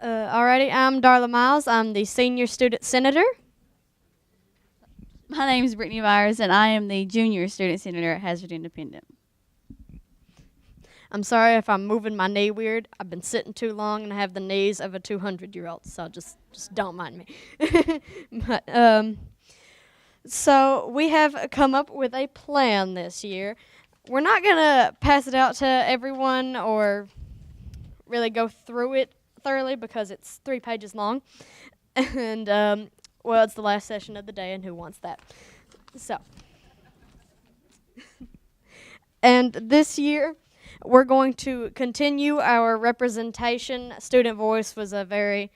Alrighty, I'm Darla Miles. I'm the senior student senator. My name is Brittany Vires, and I am the junior student senator at Hazard Independent. I'm sorry if I'm moving my knee weird. I've been sitting too long and I have the knees of a 200-year-old, so just don't mind me. but so we have come up with a plan this year. We're not gonna pass it out to everyone or really go through it thoroughly because it's 3 pages long, and well, it's the last session of the day, and who wants that? So, and this year, we're going to continue our representation. Student voice was a very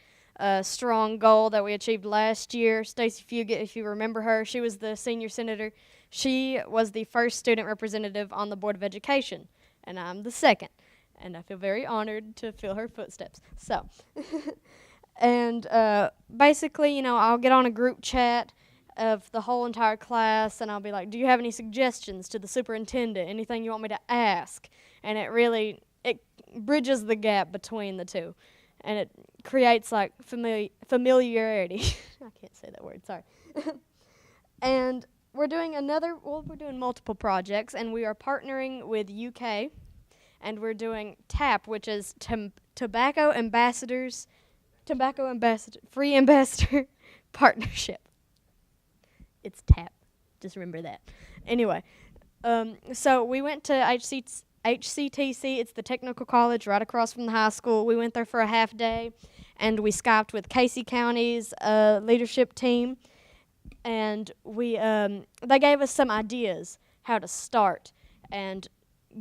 strong goal that we achieved last year. Stacy Fugit, if you remember her, she was the senior senator. She was the first student representative on the Board of Education, and I'm the second. And I feel very honored to fill her footsteps. So, and basically, I'll get on a group chat of the whole entire class, and I'll be like, do you have any suggestions to the superintendent, anything you want me to ask? And it bridges the gap between the two, and it creates like familiarity. I can't say that word, sorry. And we're doing multiple projects, and we are partnering with UK, and we're doing TAP, which is Free Ambassador Partnership. It's TAP. Just remember that. Anyway, so we went to HCTC. It's the technical college right across from the high school. We went there for a half day, and we Skyped with Casey County's leadership team, and they gave us some ideas how to start and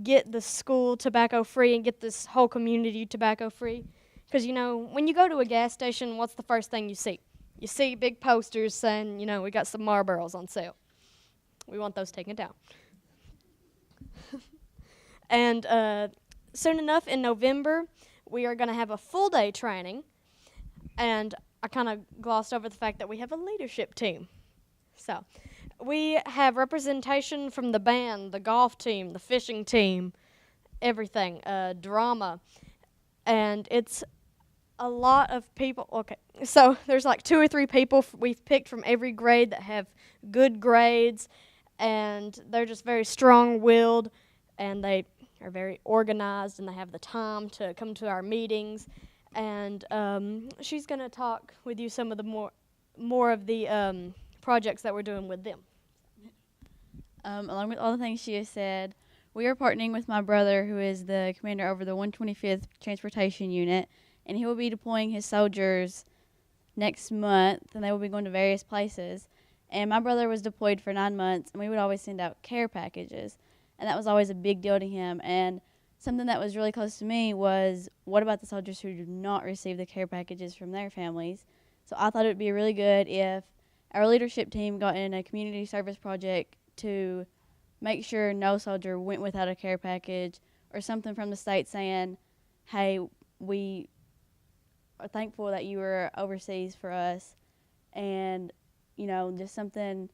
get the school tobacco free and get this whole community tobacco free. Because, when you go to a gas station, what's the first thing you see? You see big posters saying, we got some Marlboros on sale. We want those taken down. And soon enough, in November, we are going to have a full-day training. And I kind of glossed over the fact that we have a leadership team. So we have representation from the band, the golf team, the fishing team, everything, drama. And it's a lot of people. Okay, so there's like 2 or 3 people we've picked from every grade that have good grades, and they're just very strong-willed, and they are very organized, and they have the time to come to our meetings. And she's going to talk with you some of the more of the projects that we're doing with them. Along with all the things she has said, we are partnering with my brother, who is the commander over the 125th Transportation Unit, and he will be deploying his soldiers next month, and they will be going to various places. And my brother was deployed for 9 months, and we would always send out care packages, and that was always a big deal to him. And something that was really close to me was, what about the soldiers who do not receive the care packages from their families? So I thought it would be really good if our leadership team got in a community service project to make sure no soldier went without a care package, or something from the state saying, hey, we are thankful that you were overseas for us, and, just something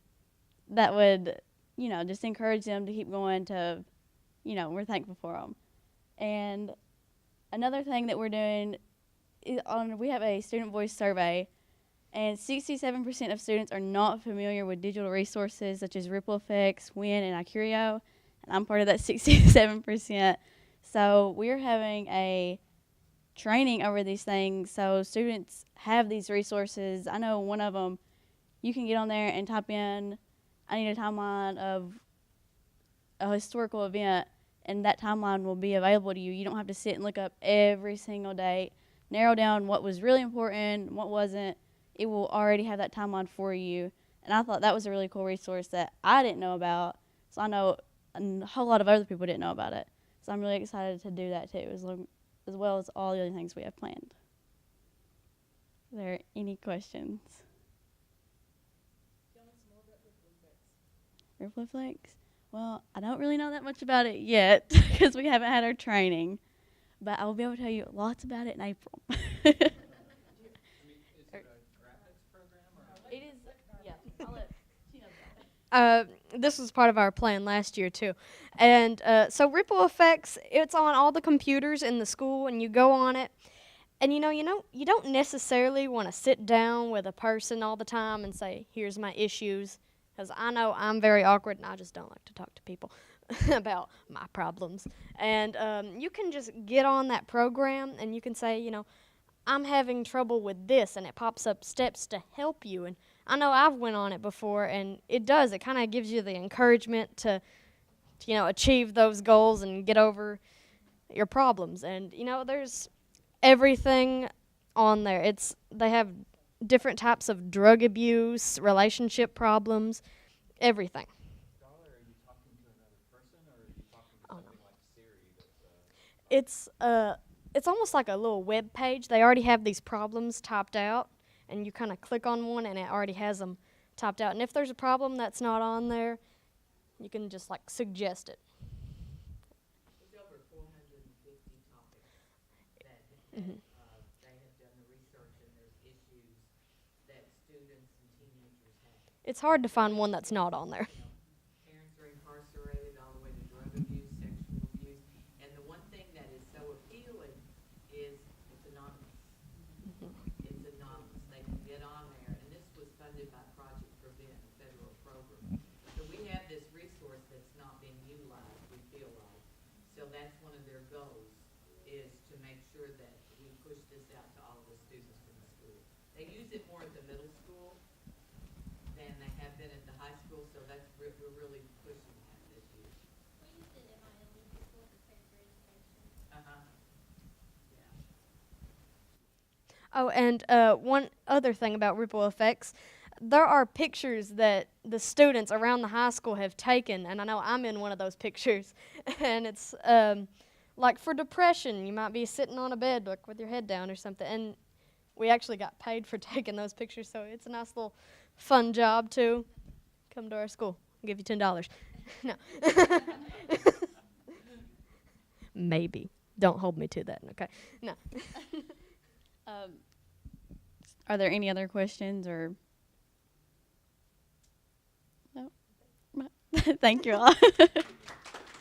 that would, just encourage them to keep going to, we're thankful for them. And another thing that we're doing is we have a student voice survey, and 67% of students are not familiar with digital resources such as Ripple Effects, Win, and iCurio, and I'm part of that 67%. So we're having a training over these things so students have these resources. I know one of them, you can get on there and type in, I need a timeline of a historical event, and that timeline will be available to you. You don't have to sit and look up every single date, narrow down what was really important, what wasn't. It will already have that timeline for you. And I thought that was a really cool resource that I didn't know about. So I know a whole lot of other people didn't know about it. So I'm really excited to do that too, as well as all the other things we have planned. Are there any questions? Ripple Effects? Well, I don't really know that much about it yet because we haven't had our training. But I will be able to tell you lots about it in April. It is, yeah. I'll let she knows about it. This was part of our plan last year too, and so Ripple Effects, it's on all the computers in the school, and you go on it, And you don't necessarily want to sit down with a person all the time and say, "Here's my issues," because I know I'm very awkward and I just don't like to talk to people about my problems. And you can just get on that program and you can say, I'm having trouble with this, and it pops up steps to help you. And I know I've went on it before, and it does. It kind of gives you the encouragement to achieve those goals and get over your problems. And there's everything on there. They have different types of drug abuse, relationship problems, everything. Darla, are you talking to another person, or are you talking to Oh, no. something like Siri that's It's almost like a little web page. They already have these problems typed out, and you kind of click on one, and it already has them typed out. And if there's a problem that's not on there, you can just like suggest it. There's over 450 topics that Mhm. they have done the research, and there's issues that students and teenagers have. It's hard to find one that's not on there. Parents are incarcerated all the way to drug abuse, sexual abuse, and the one thing that is so appealing is it's anonymous. It's anonymous. They can get on there, and this was funded by Project Prevent, a federal program. So we have this resource that's not being utilized, we feel like. So that's one of their goals, is to make sure that we push this out to all of the students in the school. They use it more at the middle school than they have been at the high school, so that's we're really pushing that this year. We used it in my elementary school for paper education. Uh-huh. Yeah. Oh, and one other thing about ripple effects, there are pictures that the students around the high school have taken, and I know I'm in one of those pictures, and it's like for depression, you might be sitting on a bed like with your head down or something, and we actually got paid for taking those pictures, so it's a nice little fun job too. Come to our school, I'll give you $10. No. Maybe. Don't hold me to that, okay? No. Are there any other questions or? No. Thank you all.